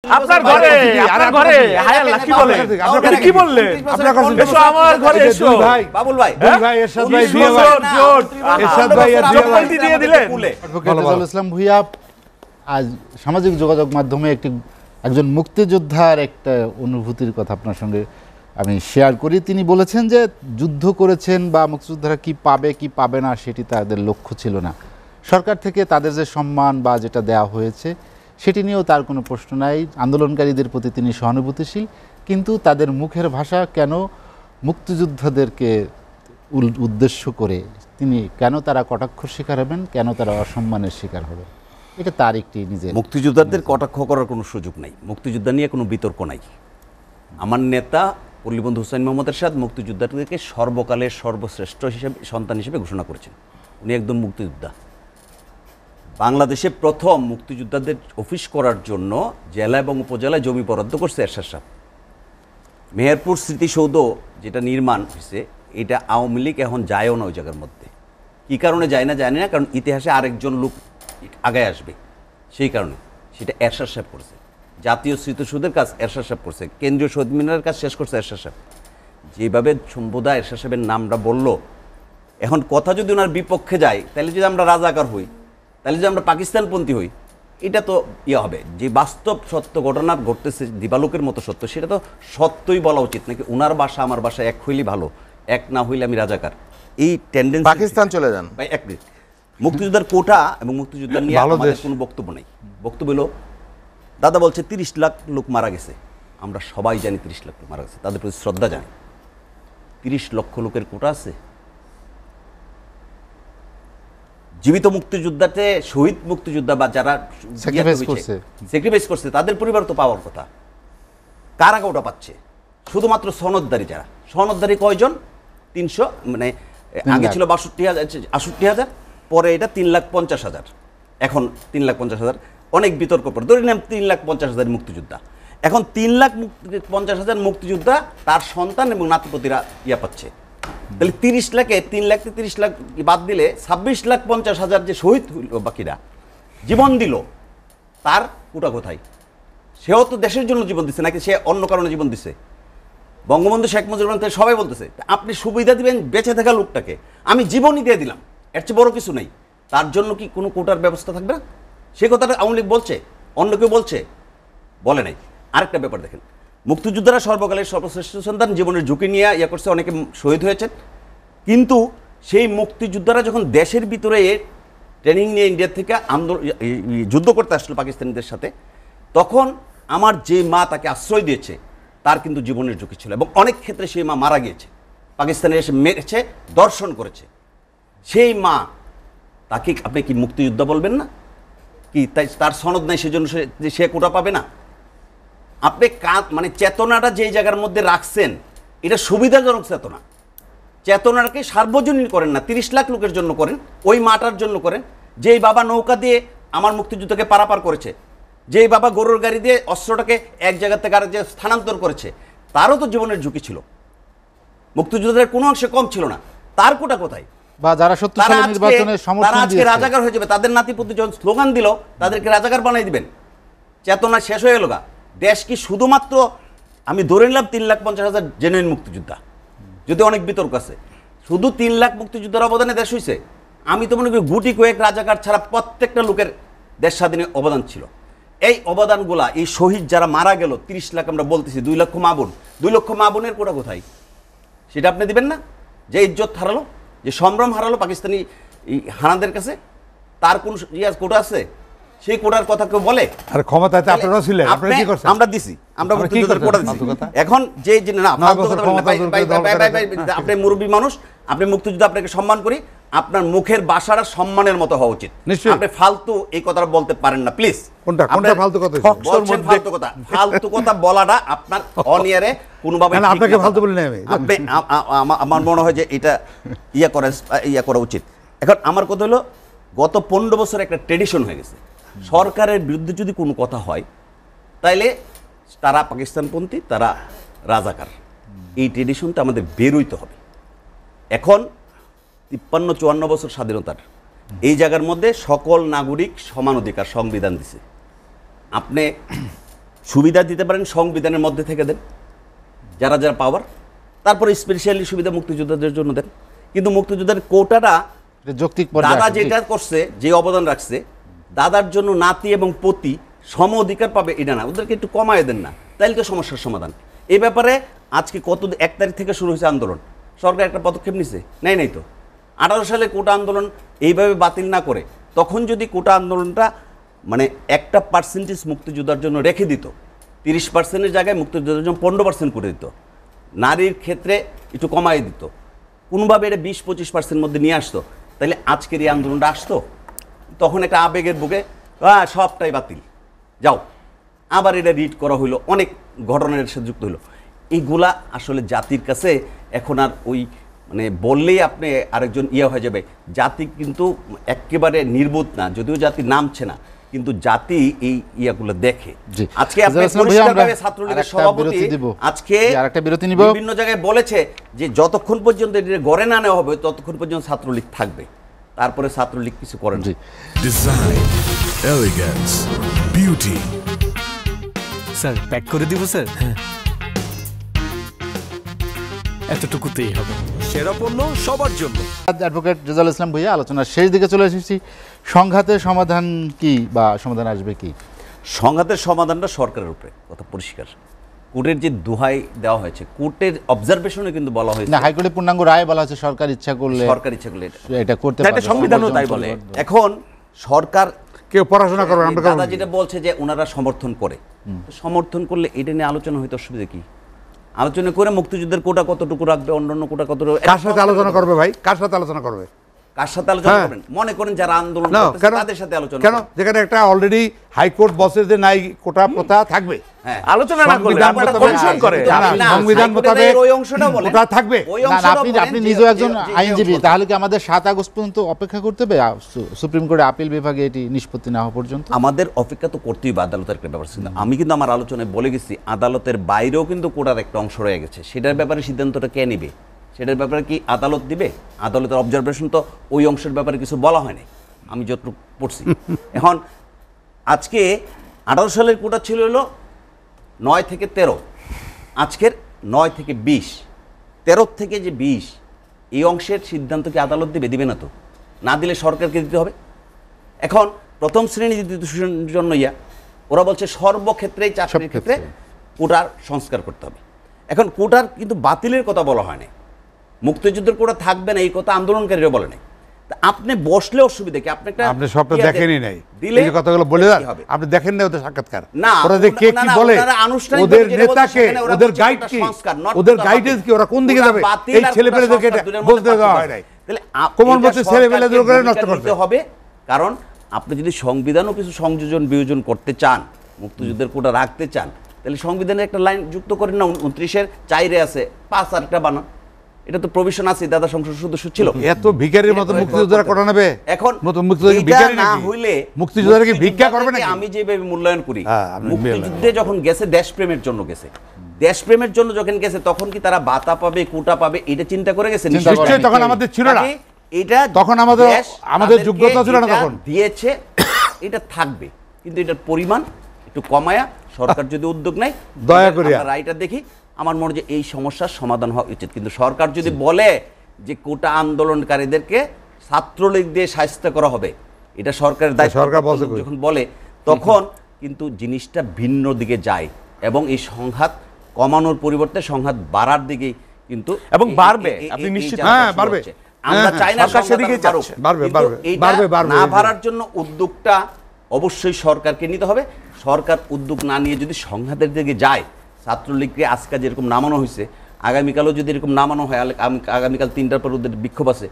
আপনার ঘরে হায়াল্লাহ কি বলে? আপনি কি বললেন? এসো আমার ঘরে এসো। ভাই বাবুল ভাই ভাই এরশাদ ভাই এরশাদ ভাই দিয়ে দিলেন। নজরুল ইসলাম ভূঁইয়া আজ সামাজিক যোগাযোগ মাধ্যমে একজন মুক্তিযোদ্ধার একটা অনুভূতির কথা আপনার সঙ্গে আমি শেয়ার করি। তিনি বলেছেন যে যুদ্ধ করেছেন বা মুক্তিযোদ্ধারা কি পাবে কি পাবে না সেটি তাদের লক্ষ্য ছিল না। সরকার থেকে তাদের যে সম্মান বা যেটা দেওয়া হয়েছে সেটি নিয়েও তার কোনো প্রশ্ন নাই। আন্দোলনকারীদের প্রতি তিনি সহানুভূতিশীল, কিন্তু তাদের মুখের ভাষা কেন মুক্তিযোদ্ধাদেরকে উদ্দেশ্য করে তিনি কেন তারা কটাক্ষর শিকার হবেন, কেন তারা অসম্মানের শিকার হবে, এটা তার একটি নিজের। মুক্তিযোদ্ধাদের কটাক্ষ করার কোনো সুযোগ নাই, মুক্তিযোদ্ধা নিয়ে কোনো বিতর্ক নাই। আমার নেতা পল্লীবন্ধু হুসাইন মোহাম্মদ এরশাদ মুক্তিযোদ্ধাদেরকে সর্বকালের সর্বশ্রেষ্ঠ হিসেবে সন্তান হিসেবে ঘোষণা করেছেন। উনি একদম মুক্তিযোদ্ধা। বাংলাদেশে প্রথম মুক্তিযোদ্ধাদের অফিস করার জন্য জেলা এবং উপজেলায় জমি বরাদ্দ করছে এরশাদ সাহেব। মেহেরপুর স্মৃতিসৌধ যেটা নির্মাণ হয়েছে, এটা আওয়ামী লীগ এখন যায়ও না ওই জায়গার মধ্যে। কী কারণে যায় না জানি না, কারণ ইতিহাসে আরেকজন লোক আগে আসবে, সেই কারণে সেটা এরশাদ সাহেব করছে। জাতীয় স্মৃতিসৌধের কাজ এরশাদ সাহেব করছে, কেন্দ্রীয় শহীদ মিনারের কাজ শেষ করছে এরশাদ সাহেব। যেভাবে সম্বোধা এরশাদ সাহেবের নামটা বললো, এখন কথা যদি ওনার বিপক্ষে যায়, তাহলে যদি আমরা রাজাকার হই, তাহলে যদি আমরা পাকিস্তানপন্থী হই, এটা তো হবে। যে বাস্তব সত্য ঘটনা ঘটতেছে দিবালোকের মতো সত্য, সেটা তো সত্যই বলা উচিত নাকি ওনার ভাষা আমার ভাষা এক হইলেই ভালো, এক না হইলে আমি রাজাকার, এই টেন্ডেন্সি। পাকিস্তান চলে যান ভাই এক মিনিট, মুক্তিযোদ্ধার কোটা এবং মুক্তিযোদ্ধা নিয়ে আমাদের কোনো বক্তব্য নেই। বক্তব্য হলো, দাদা বলছে 30 লাখ লোক মারা গেছে, আমরা সবাই জানি 30 লাখ লোক মারা গেছে, তাদের প্রতি শ্রদ্ধা জানি। 30 লক্ষ লোকের কোটা আছে? জীবিত মুক্তিযোদ্ধাতে শহীদ মুক্তিযোদ্ধা বা যারা স্যাক্রিফাইস করছে তাদের পরিবার তো পাওয়ার কথা। কারা কোটা পাচ্ছে? শুধুমাত্র সনদদারি যারা। সনদদারি কয়জন? 300, মানে আগে ছিল 62,000, পরে এটা 3,50,000, এখন 3,50,000। অনেক বিতর্ক পড়ে, ধরে নিলাম 3,50,000 মুক্তিযোদ্ধা। এখন 3,50,000 মুক্তিযোদ্ধা তার সন্তান এবং নাতিপতিরা পাচ্ছে। তাহলে 30 লাখে 3 লাখ 30 লাখ বাদ দিলে 26,50,000 যে শহীদ হইল, বাকিরা জীবন দিল, তার কোটা কোথায়? সেও তো দেশের জন্য জীবন দিচ্ছে নাকি সে অন্য কারণে জীবন দিচ্ছে? বঙ্গবন্ধু শেখ মুজিবুর রহমান সবাই বলতেছে আপনি সুবিধা দিবেন বেঁচে থাকা লোকটাকে, আমি জীবনই দিয়ে দিলাম, এর চেয়ে বড় কিছু নেই। তার জন্য কি কোনো কোটার ব্যবস্থা থাকবে না? সে কথাটা আওয়ামী লীগ বলছে, অন্য কেউ বলছে? বলে নাই। আরেকটা ব্যাপার দেখেন, মুক্তিযোদ্ধারা সর্বকালের সর্বশ্রেষ্ঠ সন্তান, জীবনের ঝুঁকি নিয়ে করছে, অনেকে শহীদ হয়েছেন। কিন্তু সেই মুক্তিযোদ্ধারা যখন দেশের ভিতরে ট্রেনিং নিয়ে ইন্ডিয়া থেকে যুদ্ধ করতে আসলো পাকিস্তানিদের সাথে, তখন আমার যে মা তাকে আশ্রয় দিয়েছে তার কিন্তু জীবনের ঝুঁকি ছিল, এবং অনেক ক্ষেত্রে সেই মা মারা গিয়েছে, পাকিস্তানে এসে মেরেছে, দর্শন করেছে। সেই মা, তাকে আপনি কি মুক্তিযোদ্ধা বলবেন না? কি তাই তার সনদ নাই সেজন্য সে কোটা পাবে না? আপনি মানে চেতনাটা যেই জায়গার মধ্যে রাখছেন, এটা সুবিধাজনক চেতনা। চেতনাটাকে সার্বজনীন করেন না, 30 লাখ লোকের জন্য করেন, ওই মাটার জন্য করেন। যেই বাবা নৌকা দিয়ে আমার মুক্তিযুদ্ধকে পারাপার করেছে, যেই বাবা গরুর গাড়ি দিয়ে অস্ত্রটাকে এক জায়গা থেকে আরেক জায়গায় স্থানান্তর করেছে, তারও তো জীবনের ঝুঁকি ছিল। মুক্তিযুদ্ধের কোনো অংশে কম ছিল না। তার কোটা কোথায়? বা যারা 70 সালের নির্বাচনে সমর্থন তারা আজকে রাজাকার হয়ে যাবে, তাদের নাতিপুতি যখন স্লোগান দিল তাদেরকে রাজাকার বানাই দিবেন। চেতনা শেষ হয়ে গেল গা। দেশ কি শুধুমাত্র, আমি ধরে নিলাম 3,50,000 জেনুইন মুক্তিযোদ্ধা, যদি অনেক বিতর্ক আছে, শুধু 3 লাখ মুক্তিযোদ্ধার অবদানে দেশ হয়েছে? আমি তো মনে করি গুটি কয়েক রাজাকার ছাড়া প্রত্যেকটা লোকের দেশ স্বাধীনে অবদান ছিল। এই অবদানগুলা, এই শহীদ যারা মারা গেল 30 লাখ, আমরা বলতেছি 2 লক্ষ মা বোন, 2 লক্ষ মা বোনের কোটা কোথায়? সেটা আপনি দিবেন না? যে ইজ্জত হারালো, যে সম্ভ্রম হারালো পাকিস্তানি হানাদের কাছে, তার কোন কোটা আছে? সেই কোটার কথা কেউ বলে? আর ক্ষমতাতে আপনারাও ছিলেন, আপনারা কি করছেন? আমরা দিছি, আমরা মুক্তিযোদ্ধাদের কোটা দিছি। এখন যে না, আপনি মুরব্বী মানুষ, আপনি মুক্তিযুদ্ধ, আপনাকে সম্মান করি, আপনার মুখের ভাষাটা সম্মানের মতো হওয়া উচিত। আপনি ফালতু এই কথাটা বলতে পারেন না, প্লিজ। কোনটা ফালতু কথা? বলছেন ফালতু কথা। ফালতু কথা বলাটা আপনার অনিয়ারে কোনোভাবে আপনাকে ফালতু বলি না আমি। আমার মনে হয় যে এটা ইয়া করা উচিত। এখন আমার কথা হলো, গত 15 বছর একটা ট্রেডিশন হয়ে গেছে, সরকারের বিরুদ্ধে যদি কোনো কথা হয় তাইলে তারা পাকিস্তানপন্থী, তারা রাজাকার। এই ট্রেডিশনটা আমাদের বেরোইতে হবে। এখন 53-54 বছর স্বাধীনতার এই জায়গার মধ্যে সকল নাগরিক সমান অধিকার সংবিধান দিছে। আপনি সুবিধা দিতে পারেন সংবিধানের মধ্যে থেকে দেন, যারা যারা পাওয়ার, তারপরে স্পেশালি সুবিধা মুক্তিযোদ্ধাদের জন্য দেন। কিন্তু মুক্তিযোদ্ধার কোটাটা যৌক্তিক দাদা যেটা করছে, যে অবদান রাখছে, দাদার জন্য নাতি এবং পতি সম অধিকার পাবে এটা না, ওদেরকে একটু কমায় দেন না, তাইলে তো সমস্যার সমাধান। এই ব্যাপারে আজকে কত 1 তারিখ থেকে শুরু হয়েছে আন্দোলন, সরকার একটা পদক্ষেপ নিছে? নাই তো। 18 সালে কোটা আন্দোলন এইভাবে বাতিল না করে তখন যদি কোটা আন্দোলনটা মানে একটা পার্সেন্টেজ মুক্তিযোদ্ধার জন্য রেখে দিত, 30%-এর জায়গায় মুক্তিযোদ্ধার জন্য 15% করে দিত, নারীর ক্ষেত্রে একটু কমাই দিত, কোনোভাবে এটা 20-25% মধ্যে নিয়ে আসতো, তাহলে আজকের এই আন্দোলনটা আসতো? তখন একটা আবেগের বুকে সবটাই বাতিল, যাও আবার এটা রিড করা হইলো, অনেক ঘটনার সাথে যুক্ত হইলো। এইগুলা আসলে জাতির কাছে এখন আর ওই মানে বললেই আপনি আরেকজন হয়ে যাবে। জাতি কিন্তু একেবারে নির্বোধ না, যদিও জাতি নামছে না, কিন্তু জাতি এই ইয়াগুলো দেখে। আজকে আপনি পরিষ্কারভাবে ছাত্রলীগের সভাপতি আজকে বিভিন্ন জায়গায় বলেছে যে যতক্ষণ পর্যন্ত এটা গড়ে না নেওয়া হবে ততক্ষণ পর্যন্ত ছাত্রলীগ থাকবে, তারপরে ছাত্রলীগ কিছু করে না। Design, elegance, beauty. Sir pack করে দিব স্যার? এতটুকুতেই হবে। সেরা পণ্য সবার জন্য। অ্যাডভোকেট রেজাউল ইসলাম ভূঁইয়া, আলোচনার শেষ দিকে চলে এসেছি। সংঘাতের সমাধান কি বা সমাধান আসবে কি? সংঘাতের সমাধানটা সরকারের উপরে, কথা পরিষ্কার। কোর্টের যে দোহাই দেওয়া হয়েছে, কোর্টের অবজারভেশনে কিন্তু বলা হয়েছে না, হাইকোর্টের পূর্ণাঙ্গ রায় বলা হয়েছে সরকার ইচ্ছা করলে এটা করতে পারে, সংবিধানও তাই বলে। এখন সরকার কেউ পড়াশোনা করবে, দাদা যেটা বলছে যে ওনারা সমর্থন করে, সমর্থন করলে এটা নিয়ে আলোচনা হইতে অসুবিধা কি? আলোচনা করে মুক্তিযুদ্ধের কোটা কতটুকু রাখবে, অন্যান্য কোটা কতটুকু, কার সাথে আলোচনা করবে ভাই? কার সাথে আলোচনা করবে? কার সাথে আলোচনা করবেন? মনে করেন যারা আন্দোলন করতেছে তাদের সাথে আলোচনা। কেন? যেখানে একটা অলরেডি হাইকোর্ট বসে যে নাই কোটা প্রথা থাকবে, আলোচনা না করলে কমিশন করে, সংবিধান মোতাবেক ওই অংশটা বলেন, কোটা থাকবে। আপনি নিজেও একজন আইনজীবী, তাহলে কি আমাদের 7 আগস্ট পর্যন্ত অপেক্ষা করতে হবে সুপ্রিম কোর্টে আপিল বিভাগে এটি নিষ্পত্তি না হওয়া পর্যন্ত? আমাদের অপেক্ষা তো করতেই হবে, আদালতের একটা ব্যাপার ছিল। আমি কিন্তু আমার আলোচনায় বলে গেছি আদালতের বাইরেও কিন্তু কোটার একটা অংশ রয়ে গেছে, সেটার ব্যাপারে সিদ্ধান্তটা কে নেবে, সেটার ব্যাপারে কি আদালত দিবে? আদালতের অবজারভেশন তো ওই অংশের ব্যাপারে কিছু বলা হয়নি, আমি যতটুকু পড়ছি। এখন আজকে 18 সালের কোটা ছিল হলো 9 থেকে 13, আজকের 9 থেকে 20, 13 থেকে যে 20, এই অংশের সিদ্ধান্ত কি আদালত দিবে না তো? না দিলে সরকারকে দিতে হবে। এখন প্রথম শ্রেণী দ্বিতীয় শ্রেণীর জন্য ওরা বলছে সর্বক্ষেত্রেই চাকরির ক্ষেত্রে কোটার সংস্কার করতে হবে। এখন কোটার কিন্তু বাতিলের কথা বলা হয় না, মুক্তিযুদ্ধের কোটা থাকবে না এই কথা আন্দোলনকারীরা বলে নাই। আপনি বসলে অসুবিধা কি? আপনি সবটা দেখেনই নাই, এই কথাগুলো বলে দেন। আপনি দেখেন না ওদের সাক্ষাৎকার, ওরা যে কে কি বলে, ওদের নেতাকে, ওদের গাইড কি, ওদের গাইডেন্স কি, ওরা কোন দিকে যাবে, এই ছেলেপেলেদেরকে এটা বলতে দেওয়া হয় নাই। তাহলে কোমল মধ্যে ছেলেপেলেদের উপরে নষ্ট করতে হবে। কারণ আপনি যদি সংবিধানও কিছু সংযোজন বিয়োজন করতে চান, মুক্তিযুদ্ধের কোটা রাখতে চান, তাহলে সংবিধানে একটা লাইন যুক্ত করেন না, 29-এর 4 আছে 5 আর একটা বানান। এটা তো প্রভিশন আছে, দাদা সংসদ সদস্য ছিল। এত ভিখারির মতো মুক্তিযোদ্ধারা কোটা নেবে এখন? নতুন মুক্তিযোদ্ধা ভিখারি না হইলে মুক্তিযোদ্ধারা কি ভিক্ষা করবে নাকি? আমি যেভাবে মূল্যায়ন করি, মুক্তিযুদ্ধে যখন গেছে দেশপ্রেমের জন্য গেছে, দেশপ্রেমের জন্য যখন গেছে তখন কি তারা ভাতা পাবে, কোটা পাবে এটা চিন্তা করে গেছে? নিশ্চয়ই তখন আমাদের ছিল না, এটা তখন আমাদের যোগ্যতা ছিল না, তখন দিয়েছে, এটা থাকবে। কিন্তু এটার পরিমাণ একটু কমায়া সরকার যদি উদ্যোগ নেয়, দয়া করে রায়টা দেখি, আমার মনে হয় এই সমস্যার সমাধান হওয়া উচিত। কিন্তু সরকার যদি বলে যে কোটা আন্দোলনকারীদেরকে ছাত্রলীগ দিয়ে শায়েস্ত করা হবে, এটা সরকারের দায়িত্ব, সরকার যখন বলে তখন কিন্তু জিনিসটা ভিন্ন দিকে যায় এবং এই সংঘাত কমানোর পরিবর্তে সংঘাত বাড়ার দিকেই কিন্তু, এবং বাড়বে, আপনি নিশ্চিত? হ্যাঁ বাড়বে। আমরা চাই না সেদিকে বাড়বে, না বাড়ার জন্য উদ্যোগটা অবশ্যই সরকারকে নিতে হবে। সরকার উদ্যোগ না নিয়ে যদি সংঘাতের দিকে যায়, ছাত্রলীগকে আজকে যেরকম নামানো হয়েছে, আগামীকালও যদি এরকম নামানো হয়, আগামীকাল 3টার পর ওদের বিক্ষোভ আছে,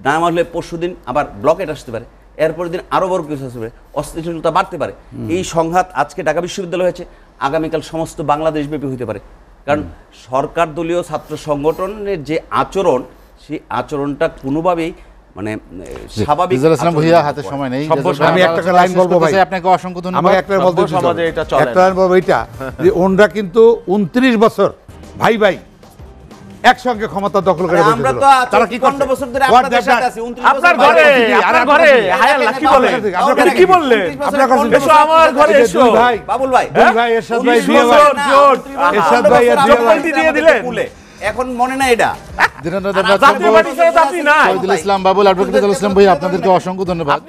নামালে পরশুদিন আবার ব্লকেট আসতে পারে, এরপরের দিন আরও বড় কিছু আসতে পারে, অস্থিতিশীলতা বাড়তে পারে। এই সংঘাত আজকে ঢাকা বিশ্ববিদ্যালয় হয়েছে, আগামীকাল সমস্ত বাংলাদেশব্যাপী হতে পারে। কারণ সরকার দলীয় ছাত্র সংগঠনের যে আচরণ, সেই আচরণটা কোনোভাবেই মানে স্বাভাবিক। হাতে সময় নেই, আমি একটা লাইন বলবো ভাই, আপনাকে অসংখ্য ধন্যবাদ। আমাকে একটা বলতে, সমাজে এটা চলে, একটা লাইন বলবো এইটা, যে ওনরা কিন্তু 29 বছর ভাই ভাই একসঙ্গে ক্ষমতা দখল করে বসেছিল। আমরা তো তারা কি 15 বছর ধরে আপনাদের সাথে আছি, 29 আপনার বছর ঘরে ধরে আপনার ঘরে হায়াল্লাহ কি বলে? আপনি কি বললেন? এসো আমার ঘরে এসো। ভাই বাবুল ভাই, দুই ভাই এরশাদ ভাই 19 বিয়ে ভাই বছর জোট, এরশাদ ভাই এর বিয়ে ভাই দিয়ে দিলেন। এখন মনে না এটা দিনেন্দ্র জাতীয় পার্টি ছাড়া তো আপনি নাই। শহীদুল ইসলাম বাবুল, অ্যাডভোকেট ইসলাম ভাই, আপনাদেরকে অসংখ্য ধন্যবাদ।